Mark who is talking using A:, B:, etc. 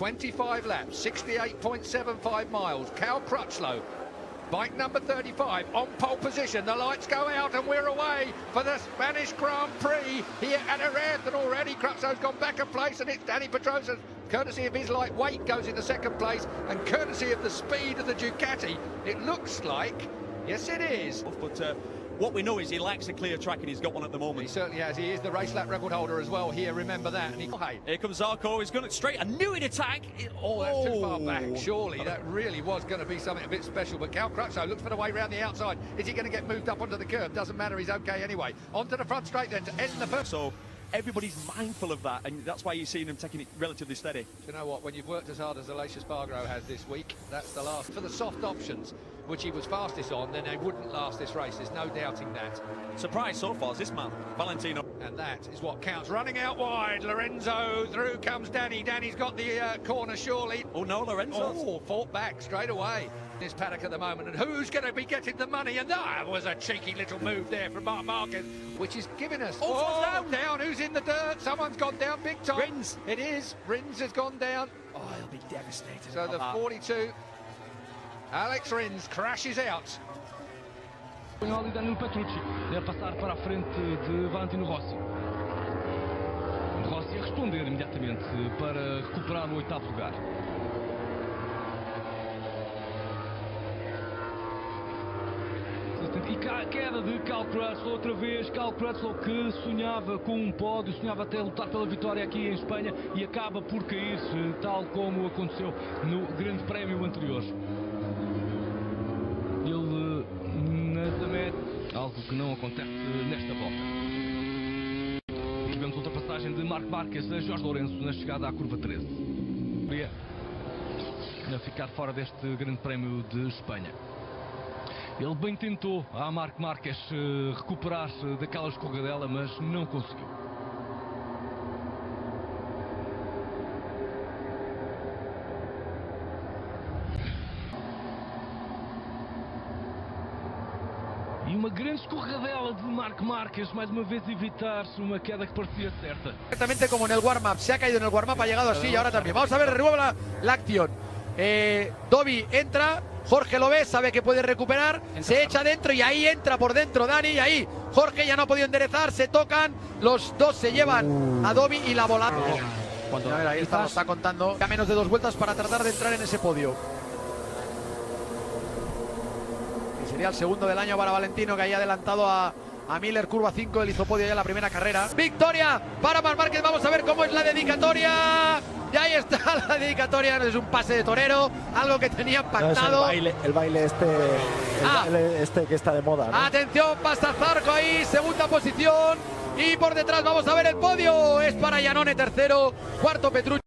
A: 25 laps, 68.75 miles. Cal Crutchlow, bike number 35, on pole position. The lights go out and we're away for the Spanish Grand Prix here at Jerez. And already Crutchlow's gone back a place, and it's Danny Pedrosa, courtesy of his light weight, goes into second place, and courtesy of the speed of the Ducati, it looks like, yes it is.
B: But what we know is he likes a clear track, and he's got one at the moment.
A: He certainly has. He is the race lap record holder as well here, remember that. And
B: here comes Zarco, he's going straight, a new in attack.
A: Oh, that's too far back. Surely that really was going to be something a bit special. But Cal Crutchlow looks for the way round the outside. Is he going to get moved up onto the curb? Doesn't matter, he's okay anyway. Onto the front straight then to end the first.
B: So everybody's mindful of that, and that's why you're seeing him taking it relatively steady.
A: Do you know what? When you've worked as hard as Aleix Espargaro has this week, that's the last. For the soft options, which he was fastest on, then they wouldn't last this race. There's no doubting that.
B: Surprise so far is this man, Valentino.
A: And that is what counts. Running out wide, Lorenzo, through comes Danny. Danny's got the corner surely.
B: Oh no, Lorenzo.
A: Oh, fought back straight away. This paddock at the moment, and who's going to be getting the money? And that was a cheeky little move there from Marc Marquez, which is giving us down. Who's in the dirt? Someone's gone down big time.
B: Rins.
A: It is. Rins has gone down.
B: Oh, he'll be devastated.
A: So the 42, Alex Rins crashes out.
C: E Danilo Petrucci deve passar para a frente de Valentino Rossi. Rossi a responder imediatamente para recuperar o oitavo lugar. E a queda de Cal Crutchlow outra vez. Cal Crutchlow que sonhava com pódio, sonhava até lutar pela vitória aqui em Espanha e acaba por cair, tal como aconteceu no Grande Prémio anterior. Ele na meta, algo que não acontece nesta volta. Tivemos ultrapassagem de Marc Marquez a Jorge Lourenço na chegada à curva 13. A ficar fora deste Grande Prémio de Espanha. Ele bem tentou a Marc Marquez recuperar-se daquela escorregadela, mas não conseguiu. E uma grande escorregadela de Marc Marquez, mais uma vez evitar-se uma queda que parecía certa.
D: Exactamente como en el warm-up, se ha caído en el warm-up, ha llegado así y ahora también. Vamos a ver, renueva la acción. Dobby entra, Jorge lo ve, sabe que puede recuperar, se echa dentro y ahí entra por dentro Dani, y ahí Jorge ya no ha podido enderezar, se tocan, los dos se llevan a Dobby y la volada. A ver, ahí está contando, a menos de 2 vueltas para tratar de entrar en ese podio. Y sería el segundo del año para Valentino, que haya adelantado a Miller, curva 5, él hizo podio ya en la primera carrera. Victoria para Marc Márquez, vamos a ver cómo es la dedicatoria. Y ahí está la dedicatoria, es un pase de torero, algo que tenían pactado.
E: No, es el baile este que está de moda, ¿no?
D: Atención, pasa Zarco ahí, segunda posición. Y por detrás vamos a ver el podio, es para Iannone tercero, cuarto Petrucci.